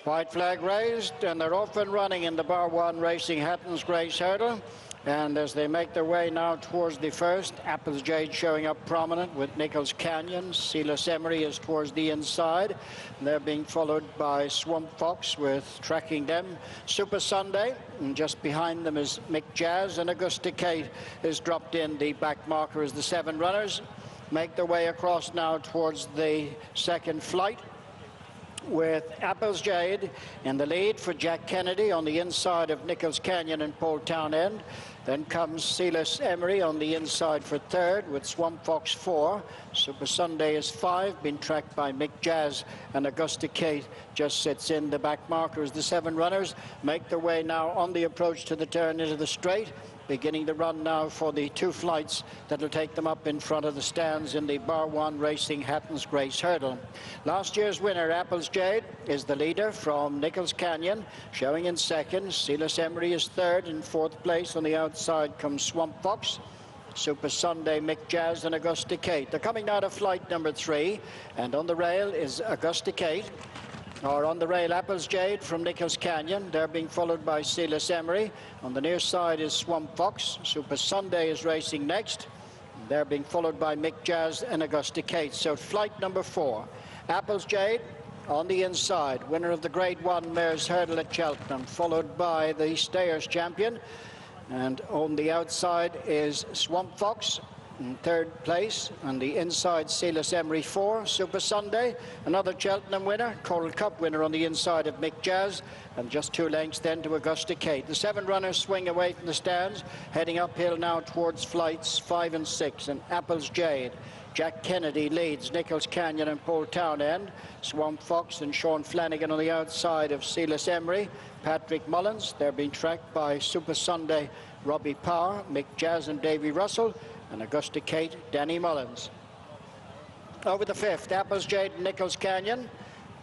White flag raised, and they're off and running in the bar one racing Hatton's Race Hurdle. And as they make their way now towards the first, Apple Jade showing up prominent with Nichols Canyon. Silas Emery is towards the inside. They're being followed by Swamp Fox with tracking them Super Sunday. And just behind them is Mick Jazz, and Augusta Kate is dropped in the back marker as the 7 runners make their way across now towards the second flight, with Apple's Jade in the lead for Jack Kennedy on the inside of Nichols Canyon and Paul Townend. Then comes Silas Emery on the inside for third, with Swamp Fox 4. Super Sunday is 5, being tracked by Mick Jazz, and Augusta Kate just sits in the back marker as the 7 runners make their way now on the approach to the turn into the straight, beginning the run now for the 2 flights that will take them up in front of the stands in the bar one racing Hatton's Race Hurdle. Last year's winner, Apple's Jade, is the leader from Nichols Canyon, showing in second. Silas Emery is third. In fourth place on the outside comes Swamp Fox, Super Sunday, Mick Jazz, and Augusta Kate. They're coming now to flight number 3, and on the rail is Augusta Kate. Or on the rail, Apple's Jade from Nichols Canyon. They're being followed by Silas Emery. On the near side is Swamp Fox. Super Sunday is racing next. They're being followed by Mick Jazz and Augusta Kate. So flight number 4, Apple's Jade on the inside, winner of the Grade 1 Mares Hurdle at Cheltenham, followed by the Stayers champion. And on the outside is Swamp Fox in third place, on the inside Silas Emery 4, Super Sunday, another Cheltenham winner, Coral Cup winner on the inside of Mick Jazz, and just 2 lengths then to Augusta Kate. The 7 runners swing away from the stands, heading uphill now towards flights 5 and 6, and Apple's Jade. Jack Kennedy leads Nichols Canyon and Paul Townend. Swamp Fox and Sean Flanagan on the outside of Silas Emery. Patrick Mullins, they're being tracked by Super Sunday, Robbie Power, Mick Jazz and Davy Russell, and Augusta Kate, Danny Mullins. Over the 5th, Apple's Jade, Nichols Canyon.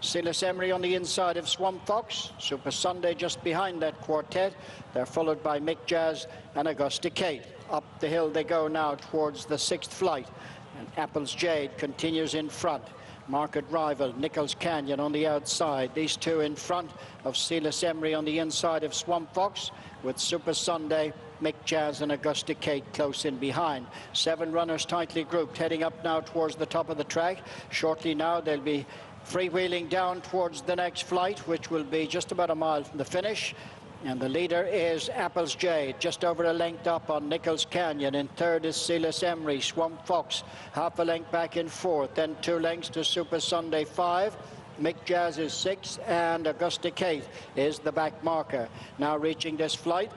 Silas Emery on the inside of Swamp Fox. Super Sunday just behind that quartet. They're followed by Mick Jazz and Augusta Kate. Up the hill they go now towards the 6th flight. And Apple's Jade continues in front. Market rival Nichols Canyon on the outside. These 2 in front of Silas Emery on the inside of Swamp Fox, with Super Sunday, Mick Jazz and Augusta Kate close in behind. 7 runners tightly grouped, heading up now towards the top of the track. Shortly now they'll be freewheeling down towards the next flight, which will be just about a mile from the finish. And the leader is Apple's Jade, just over a length up on Nichols Canyon. In third is Silas Emery. Swamp Fox half a length back in fourth. Then 2 lengths to Super Sunday 5. Mick Jazz is 6, and Augusta Kate is the back marker. Now reaching this flight,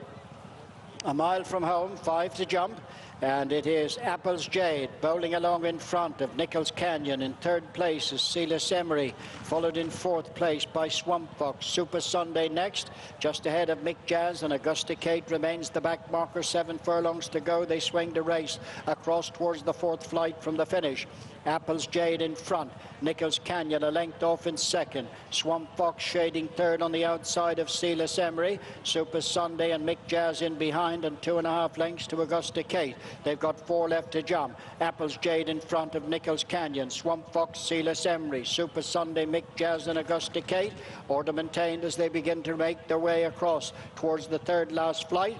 a mile from home, 5 to jump. And it is Apple's Jade bowling along in front of Nichols Canyon. In third place is Silas Emery, followed in fourth place by Swamp Fox. Super Sunday next, just ahead of Mick Jazz, and Augusta Kate remains the back marker. 7 furlongs to go. They swing the race across towards the 4th flight from the finish. Apple's Jade in front. Nichols Canyon a length off in second. Swamp Fox shading third on the outside of Silas Emery. Super Sunday and Mick Jazz in behind, and 2.5 lengths to Augusta Kate. They've got 4 left to jump. Apple's Jade in front of Nichols Canyon. Swamp Fox, Silas Emery. Super Sunday, Mick Jazz and Augusta Kate. Order maintained as they begin to make their way across towards the 3rd last flight.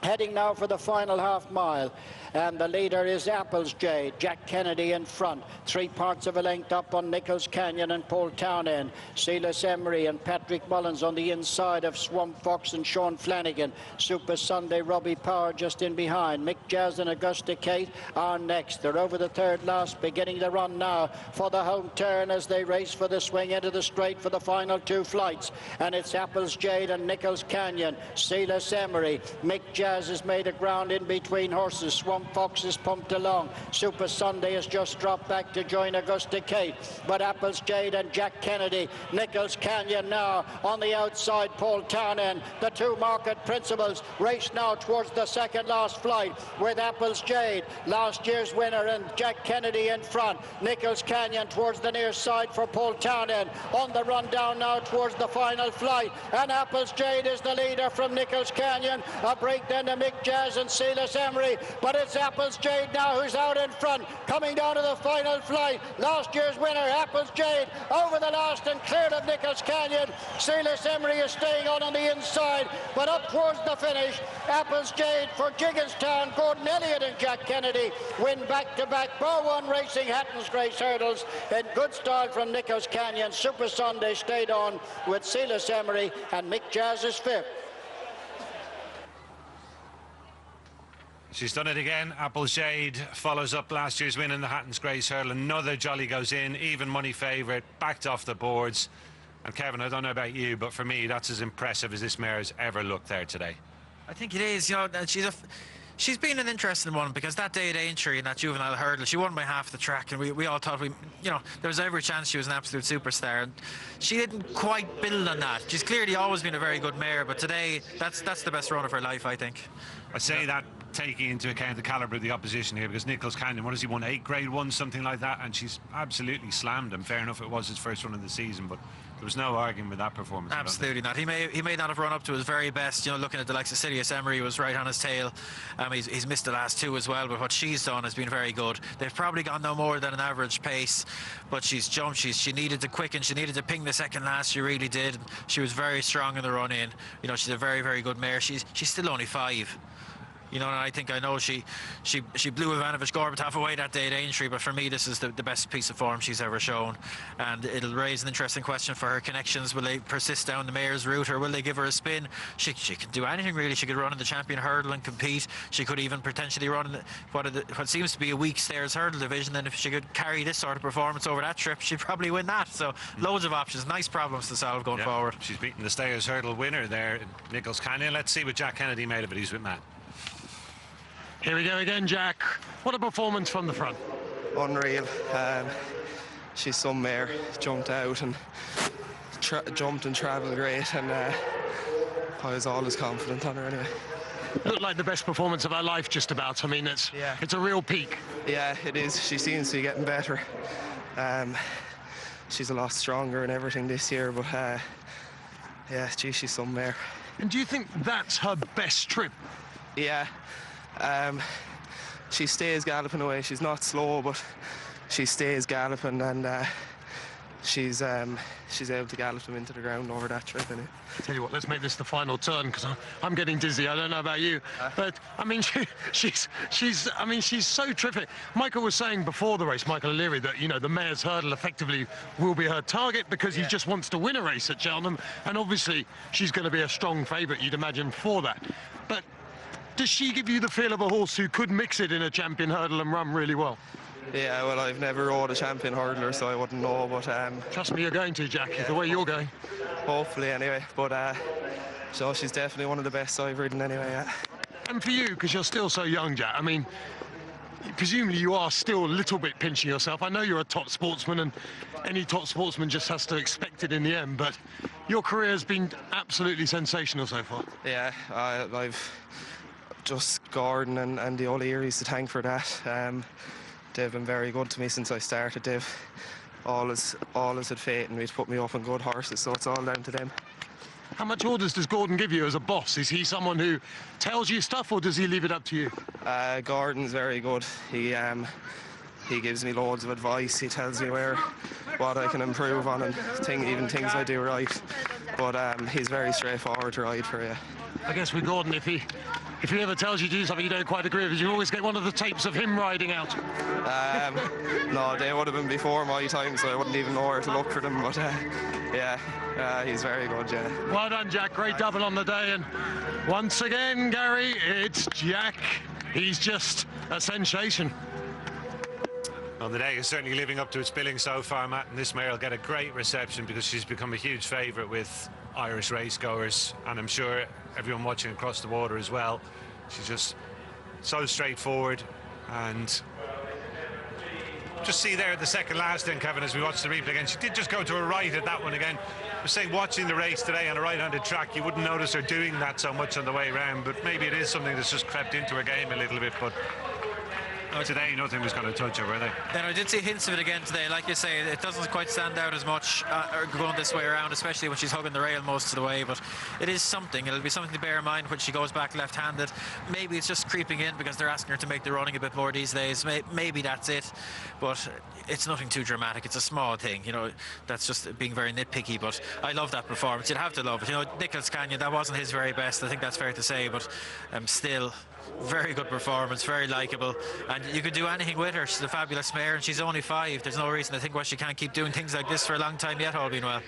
Heading now for the final half mile, and the leader is Apple's Jade. Jack Kennedy in front, 3 parts of a length up on Nichols Canyon and Paul Townend. Silas Emery and Patrick Mullins on the inside of Swamp Fox and Sean Flanagan. Super Sunday, Robbie Power just in behind. Mick Jazz and Augusta Kate are next. They're over the 3rd last, beginning the run now for the home turn as they race for the swing into the straight for the final 2 flights. And it's Apple's Jade and Nichols Canyon. Silas Emery, Mick Jazz has made a ground in between horses. Swamp Fox is pumped along. Super Sunday has just dropped back to join Augusta Kate. But Apple's Jade and Jack Kennedy, Nichols Canyon now on the outside, Paul Townend. The 2 market principals race now towards the 2nd last flight, with Apple's Jade, last year's winner, and Jack Kennedy in front. Nichols Canyon towards the near side for Paul Townend. On the run down now towards the final flight, and Apple's Jade is the leader from Nichols Canyon. A break there then to Mick Jazz and Silas Emery, but it's Apple Jade now who's out in front, coming down to the final flight. Last year's winner, Apple Jade, over the last and cleared of Nichols Canyon. Silas Emery is staying on the inside, but up towards the finish, Apple Jade for Gigginstown. Gordon Elliott and Jack Kennedy win back-to-back Bar 1 Racing Hatton's Grace Hurdles in good style from Nichols Canyon. Super Sunday stayed on with Silas Emery, and Mick Jazz is fifth. She's done it again. Apple Jade follows up last year's win in the Hatton's Grace Hurdle. Another jolly goes in, even money favourite, backed off the boards. And Kevin, I don't know about you, but for me, that's as impressive as this mare has ever looked there today. I think it is. You know, she's been an interesting one, because that day at Aintree in that juvenile hurdle, she won by half the track, and we all thought there was every chance she was an absolute superstar, and she didn't quite build on that. She's clearly always been a very good mare, but today that's the best run of her life, I think. I say that taking into account the calibre of the opposition here, because Nichols Canyon, what has he won, 8 Grade 1, something like that, and she's absolutely slammed him. Fair enough, it was his first run of the season, but there was no arguing with that performance. Absolutely not. He may not have run up to his very best. You know, looking at the likes of Silas Emery, was right on his tail. He's missed the last 2 as well, but what she's done has been very good. They've probably gone no more than an average pace, but she's jumped. She needed to quicken. She needed to ping the second last. She really did. She was very strong in the run in. You know, she's a very, very good mare. She's still only 5. You know, and I know she blew Ivanovic Gorbatov away that day at Aintree, but for me this is the best piece of form she's ever shown, and it'll raise an interesting question for her connections. Will they persist down the mare's route, or will they give her a spin? She can do anything really. She could run in the champion hurdle and compete. She could even potentially run in what seems to be a weak stairs hurdle division, and if she could carry this sort of performance over that trip, she'd probably win that. So loads of options, nice problems to solve going forward. She's beaten the stairs hurdle winner there, Nichols Canyon. Let's see what Jack Kennedy made of it. He's with Matt. Here we go again, Jack. What a performance from the front. Unreal. She's some mare. Jumped out and jumped and travelled great, and I was always confident on her anyway. Looked like the best performance of her life, just about. I mean, it's a real peak. Yeah, it is. She seems to be getting better. She's a lot stronger and everything this year, but yeah, gee, she's some mare. And do you think that's her best trip? Yeah. She stays galloping away. She's not slow, but she stays galloping, and she's able to gallop them into the ground over that trip. Anyway. Tell you what, let's make this the final turn, because I'm getting dizzy. I don't know about you, but I mean, she's so terrific. Michael was saying before the race, Michael O'Leary, that the mare's hurdle effectively will be her target, because he just wants to win a race at Cheltenham, and obviously she's going to be a strong favourite, you'd imagine, for that. But does she give you the feel of a horse who could mix it in a champion hurdle and run really well? Yeah, well, I've never rode a champion hurdler, so I wouldn't know, but trust me, you're going to, Jack, the way you're going. Hopefully, anyway. But so she's definitely one of the best I've ridden anyway, yeah. And for you, because you're still so young, Jack, I mean, presumably you are still a little bit pinching yourself. I know you're a top sportsman, and any top sportsman just has to expect it in the end, but your career has been absolutely sensational so far. Yeah, I've just Gordon and the O'Learys to thank for that. They've been very good to me since I started. They've always had faith in me to put me up on good horses, so it's all down to them. How much orders does Gordon give you as a boss? Is he someone who tells you stuff, or does he leave it up to you? Gordon's very good. He gives me loads of advice. He tells me what I can improve on, and even things I do right. But he's very straightforward to ride for, yeah. I guess with Gordon, if he ever tells you to do something you don't quite agree with, you always get one of the tapes of him riding out. No, they would have been before my time, so I wouldn't even know where to look for them. But yeah, he's very good, yeah. Well done, Jack. Great double on the day. And once again, Gary, it's Jack. He's just a sensation. Well, the day is certainly living up to its billing so far, Matt, and this mare will get a great reception, because she's become a huge favourite with Irish racegoers, and I'm sure everyone watching across the water as well. She's just so straightforward, and just see there at the second last then, Kevin, as we watch the replay again, she did just go to her right at that one again. I was saying, watching the race today on a right-handed track, you wouldn't notice her doing that so much on the way around, but maybe it is something that's just crept into her game a little bit. But Today, nothing was going to touch her, were they? Then I did see hints of it again today. Like you say, it doesn't quite stand out as much going this way around, especially when she's hugging the rail most of the way. But it is something. It'll be something to bear in mind when she goes back left-handed. Maybe it's just creeping in because they're asking her to make the running a bit more these days. Maybe that's it. But it's nothing too dramatic. It's a small thing. You know, that's just being very nitpicky. But I love that performance. You'd have to love it. You know, Nichols Canyon, that wasn't his very best. I think that's fair to say. But still, very good performance, very likeable, and you could do anything with her. She's a fabulous mare, and she's only 5. There's no reason to think why she can't keep doing things like this for a long time yet, all being well.